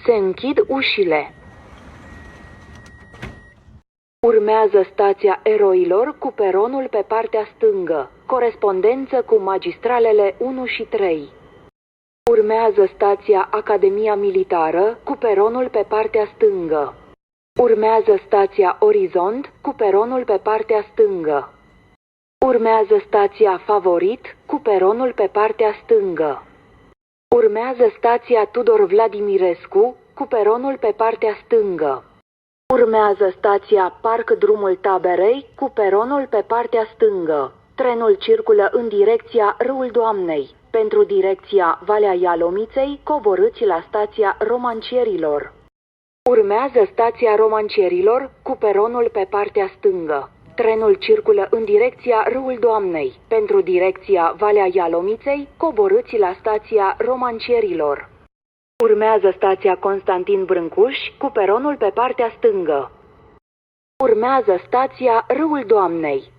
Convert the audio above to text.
Se închid ușile. Urmează stația Eroilor cu peronul pe partea stângă, corespondență cu magistralele 1 și 3. Urmează stația Academia Militară cu peronul pe partea stângă. Urmează stația Orizont cu peronul pe partea stângă. Urmează stația Favorit cu peronul pe partea stângă. Urmează stația Tudor Vladimirescu cu peronul pe partea stângă. Urmează stația Parc Drumul Taberei cu peronul pe partea stângă. Trenul circulă în direcția Râul Doamnei. Pentru direcția Valea Ialomiței, coborâți la stația Romancierilor. Urmează stația Romancierilor cu peronul pe partea stângă. Trenul circulă în direcția Râul Doamnei. Pentru direcția Valea Ialomiței, coborâți la stația Romancierilor. Urmează stația Constantin Brâncuș cu peronul pe partea stângă. Urmează stația Râul Doamnei.